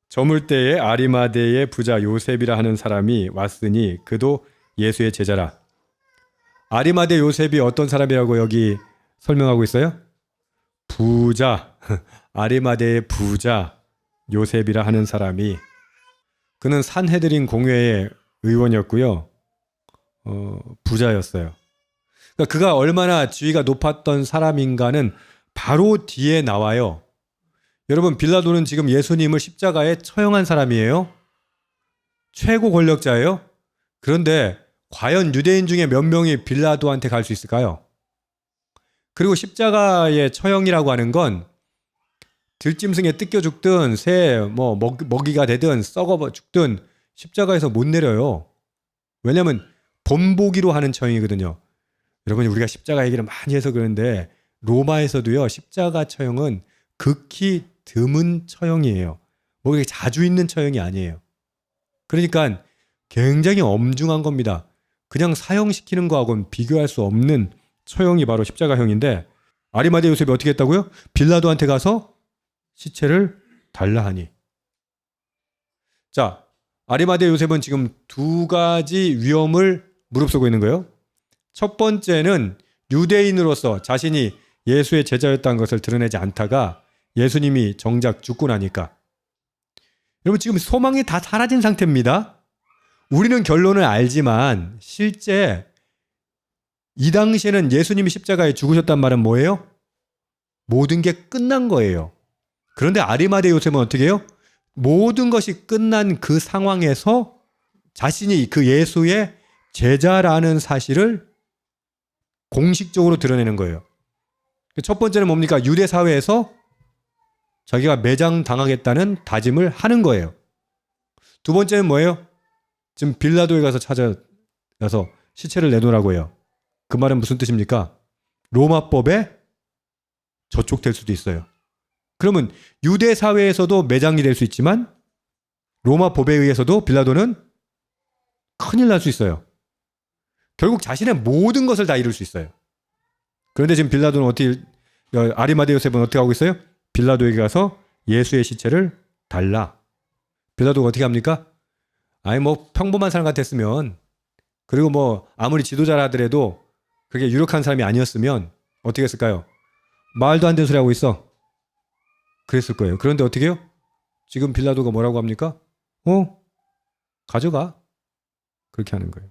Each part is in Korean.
저물 때에 아리마대의 부자 요셉이라 하는 사람이 왔으니 그도 예수의 제자라. 아리마대 요셉이 어떤 사람이라고 여기 설명하고 있어요? 부자, 아리마대의 부자 요셉이라 하는 사람이, 그는 산헤드린 공회의 의원이었고요. 부자였어요. 그러니까 그가 얼마나 지위가 높았던 사람인가는 바로 뒤에 나와요. 여러분, 빌라도는 지금 예수님을 십자가에 처형한 사람이에요. 최고 권력자예요. 그런데 과연 유대인 중에 몇 명이 빌라도한테 갈 수 있을까요? 그리고 십자가의 처형이라고 하는 건 들짐승에 뜯겨 죽든 새 먹이가 되든 썩어 죽든 십자가에서 못 내려요. 왜냐하면 본보기로 하는 처형이거든요. 여러분, 우리가 십자가 얘기를 많이 해서 그러는데 로마에서도요, 십자가 처형은 극히 드문 처형이에요. 뭐 그렇게 자주 있는 처형이 아니에요. 그러니까 굉장히 엄중한 겁니다. 그냥 사형시키는 거하고는 비교할 수 없는 처형이 바로 십자가형인데, 아리마대 요셉이 어떻게 했다고요? 빌라도한테 가서 시체를 달라 하니. 자, 아리마대 요셉은 지금 두 가지 위험을 무릅쓰고 있는 거예요. 첫 번째는 유대인으로서 자신이 예수의 제자였다는 것을 드러내지 않다가 예수님이 정작 죽고 나니까. 여러분, 지금 소망이 다 사라진 상태입니다. 우리는 결론을 알지만 실제 이 당시에는 예수님이 십자가에 죽으셨단 말은 뭐예요? 모든 게 끝난 거예요. 그런데 아리마대 요셉은 어떻게 해요? 모든 것이 끝난 그 상황에서 자신이 그 예수의 제자라는 사실을 공식적으로 드러내는 거예요. 첫 번째는 뭡니까? 유대 사회에서 자기가 매장당하겠다는 다짐을 하는 거예요. 두 번째는 뭐예요? 지금 빌라도에 가서 찾아가서 시체를 내놓으라고 해요. 그 말은 무슨 뜻입니까? 로마법에 저촉될 수도 있어요. 그러면 유대 사회에서도 매장이 될 수 있지만 로마법에 의해서도 빌라도는 큰일 날 수 있어요. 결국 자신의 모든 것을 다 잃을 수 있어요. 그런데 지금 빌라도는 어떻게, 아리마대 요셉은 어떻게 하고 있어요? 빌라도에게 가서 예수의 시체를 달라. 빌라도가 어떻게 합니까? 아니 뭐 평범한 사람 같았으면, 그리고 뭐 아무리 지도자라 하더라도 그게 유력한 사람이 아니었으면 어떻게 했을까요? 말도 안 되는 소리 하고 있어. 그랬을 거예요. 그런데 어떻게 해요? 지금 빌라도가 뭐라고 합니까? 가져가. 그렇게 하는 거예요.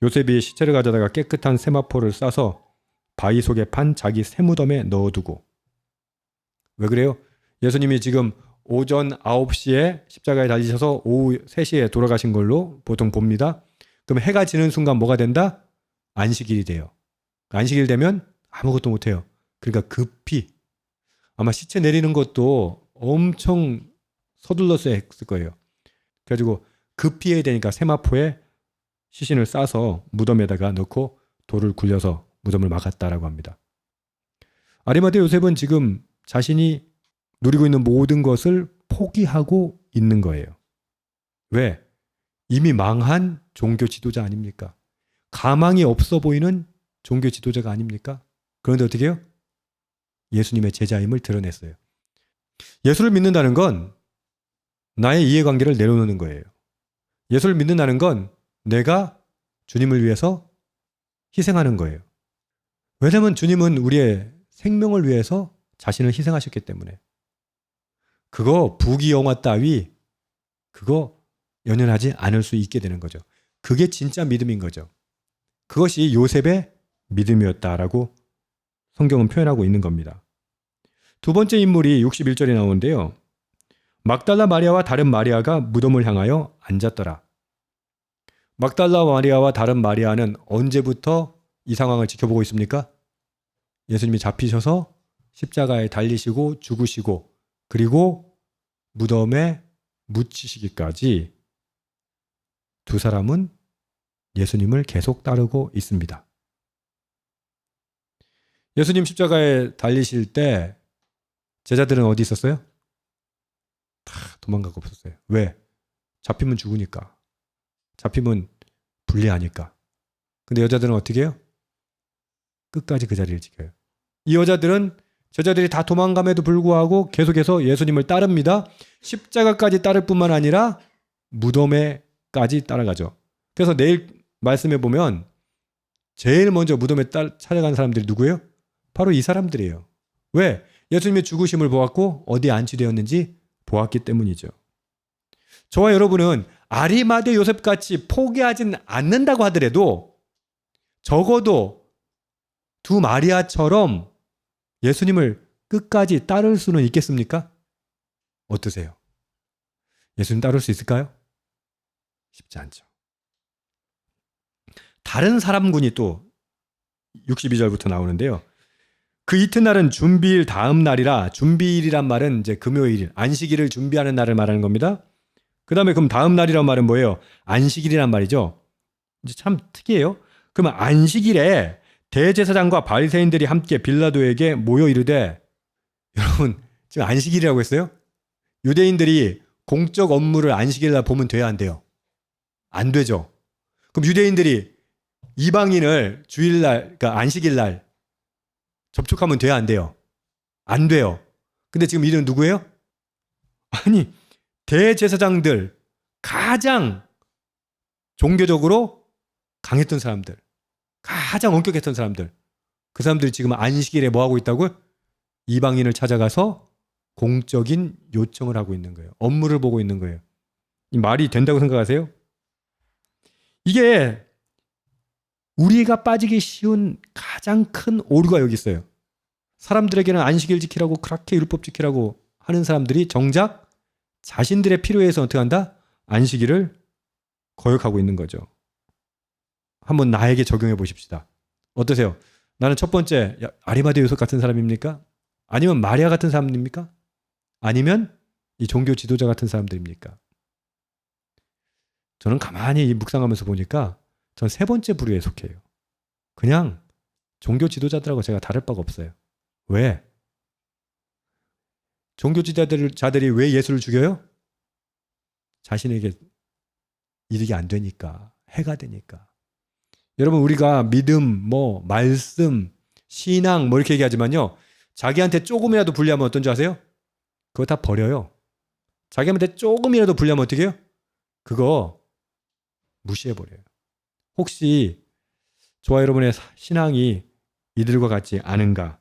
요셉이 시체를 가져다가 깨끗한 세마포를 싸서 바위 속에 판 자기 세무덤에 넣어두고. 왜 그래요? 예수님이 지금 오전 9시에 십자가에 달리셔서 오후 3시에 돌아가신 걸로 보통 봅니다. 그럼 해가 지는 순간 뭐가 된다? 안식일이 돼요. 안식일 되면 아무것도 못해요. 그러니까 급히, 아마 시체 내리는 것도 엄청 서둘러서 했을 거예요. 그래가지고 급히 해야 되니까 세마포에 시신을 싸서 무덤에다가 넣고 돌을 굴려서 무덤을 막았다라고 합니다. 아리마대 요셉은 지금 자신이 누리고 있는 모든 것을 포기하고 있는 거예요. 왜? 이미 망한 종교 지도자 아닙니까? 가망이 없어 보이는 종교 지도자가 아닙니까? 그런데 어떻게 해요? 예수님의 제자임을 드러냈어요. 예수를 믿는다는 건 나의 이해관계를 내려놓는 거예요. 예수를 믿는다는 건 내가 주님을 위해서 희생하는 거예요. 왜냐하면 주님은 우리의 생명을 위해서 자신을 희생하셨기 때문에. 그거 부귀영화 따위 그거 연연하지 않을 수 있게 되는 거죠. 그게 진짜 믿음인 거죠. 그것이 요셉의 믿음이었다라고 성경은 표현하고 있는 겁니다. 두 번째 인물이 61절에 나오는데요. 막달라 마리아와 다른 마리아가 무덤을 향하여 앉았더라. 막달라 마리아와 다른 마리아는 언제부터 이 상황을 지켜보고 있습니까? 예수님이 잡히셔서 십자가에 달리시고 죽으시고 그리고 무덤에 묻히시기까지 두 사람은 예수님을 계속 따르고 있습니다. 예수님 십자가에 달리실 때 제자들은 어디 있었어요? 다 도망가고 없었어요. 왜? 잡히면 죽으니까. 잡히면 불리하니까. 근데 여자들은 어떻게 해요? 끝까지 그 자리를 지켜요. 이 여자들은 제자들이 다 도망감에도 불구하고 계속해서 예수님을 따릅니다. 십자가까지 따를 뿐만 아니라 무덤에까지 따라가죠. 그래서 내일 말씀해 보면 제일 먼저 무덤에 찾아간 사람들이 누구예요? 바로 이 사람들이에요. 왜? 예수님의 죽으심을 보았고 어디에 안치되었는지 보았기 때문이죠. 저와 여러분은 아리마대 요셉같이 포기하진 않는다고 하더라도 적어도 두 마리아처럼 예수님을 끝까지 따를 수는 있겠습니까? 어떠세요? 예수님 따를 수 있을까요? 쉽지 않죠. 다른 사람군이 또 62절부터 나오는데요. 그 이튿날은 준비일 다음 날이라, 준비일이란 말은 이제 금요일, 안식일을 준비하는 날을 말하는 겁니다. 그 다음에 그럼 다음 날이란 말은 뭐예요? 안식일이란 말이죠. 이제 참 특이해요. 그러면 안식일에 대제사장과 바리새인들이 함께 빌라도에게 모여 이르되, 여러분 지금 안식일이라고 했어요? 유대인들이 공적 업무를 안식일날 보면 돼야 안 돼요? 안 되죠. 그럼 유대인들이 이방인을 주일날, 그러니까 안식일날 접촉하면 돼야 안 돼요? 안 돼요. 근데 지금 이들은 누구예요? 아니, 대제사장들, 가장 종교적으로 강했던 사람들, 가장 엄격했던 사람들, 그 사람들이 지금 안식일에 뭐 하고 있다고요? 이방인을 찾아가서 공적인 요청을 하고 있는 거예요. 업무를 보고 있는 거예요. 이 말이 된다고 생각하세요? 이게 우리가 빠지기 쉬운 가장 큰 오류가 여기 있어요. 사람들에게는 안식일 지키라고, 그렇게 율법 지키라고 하는 사람들이 정작 자신들의 필요에 의해서 어떻게 한다? 안식일을 거역하고 있는 거죠. 한번 나에게 적용해 보십시다. 어떠세요? 나는 첫 번째 아리마대 요셉 같은 사람입니까? 아니면 마리아 같은 사람입니까? 아니면 이 종교 지도자 같은 사람들입니까? 저는 가만히 묵상하면서 보니까 전 세 번째 부류에 속해요. 그냥 종교 지도자들하고 제가 다를 바가 없어요. 왜? 종교 지도자들이 왜 예수를 죽여요? 자신에게 이득이 안 되니까, 해가 되니까. 여러분, 우리가 믿음, 말씀, 신앙 이렇게 얘기하지만요, 자기한테 조금이라도 불리하면 어떤지 아세요? 그거 다 버려요. 자기한테 조금이라도 불리하면 어떻게 해요? 그거 무시해버려요. 혹시 저와 여러분의 신앙이 이들과 같지 않은가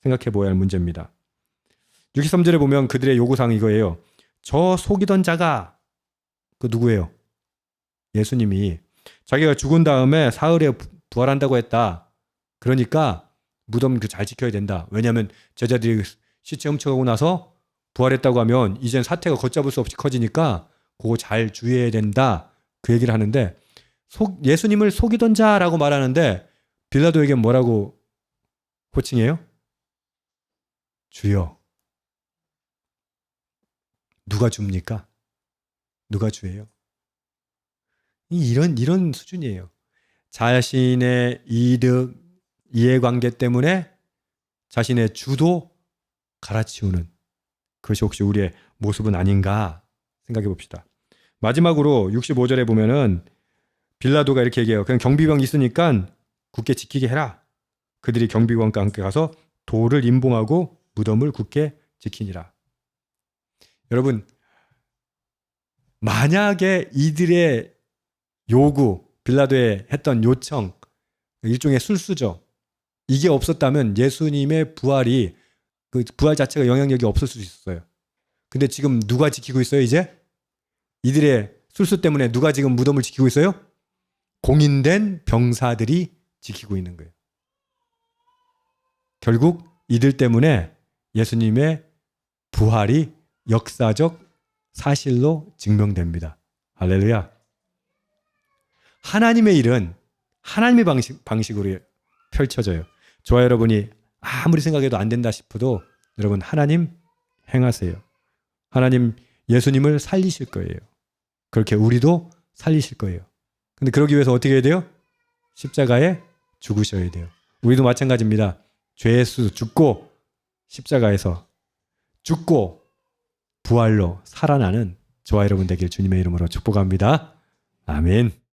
생각해 보아야 할 문제입니다. 63절에 보면 그들의 요구사항이 이거예요. 저 속이던 자가, 그 누구예요? 예수님이 자기가 죽은 다음에 사흘에 부활한다고 했다. 그러니까 무덤 잘 지켜야 된다. 왜냐하면 제자들이 시체 훔쳐가고 나서 부활했다고 하면 이젠 사태가 걷잡을 수 없이 커지니까 그거 잘 주의해야 된다. 그 얘기를 하는데, 예수님을 속이던 자라고 말하는데 빌라도에게 뭐라고 호칭해요? 주여. 누가 줍니까? 누가 주예요? 이런 수준이에요. 자신의 이득, 이해관계 때문에 자신의 주도 갈아치우는, 그것이 혹시 우리의 모습은 아닌가 생각해 봅시다. 마지막으로 65절에 보면은 빌라도가 이렇게 얘기해요. 그냥 경비병 있으니까 굳게 지키게 해라. 그들이 경비병과 함께 가서 돌을 임봉하고 무덤을 굳게 지키니라. 여러분, 만약에 이들의 요구, 빌라도에 했던 요청, 일종의 술수죠. 이게 없었다면 예수님의 부활이, 그 부활 자체가 영향력이 없을 수 있었어요. 근데 지금 누가 지키고 있어요, 이제? 이들의 술수 때문에 누가 지금 무덤을 지키고 있어요? 공인된 병사들이 지키고 있는 거예요. 결국 이들 때문에 예수님의 부활이 역사적 사실로 증명됩니다. 할렐루야. 하나님의 일은 하나님의 방식으로 펼쳐져요. 저와 여러분이 아무리 생각해도 안 된다 싶어도 여러분, 하나님 행하세요. 하나님 예수님을 살리실 거예요. 그렇게 우리도 살리실 거예요. 근데 그러기 위해서 어떻게 해야 돼요? 십자가에 죽으셔야 돼요. 우리도 마찬가지입니다. 죄의 수 죽고 십자가에서 죽고 부활로 살아나는 저와 여러분 되길 주님의 이름으로 축복합니다. 아멘.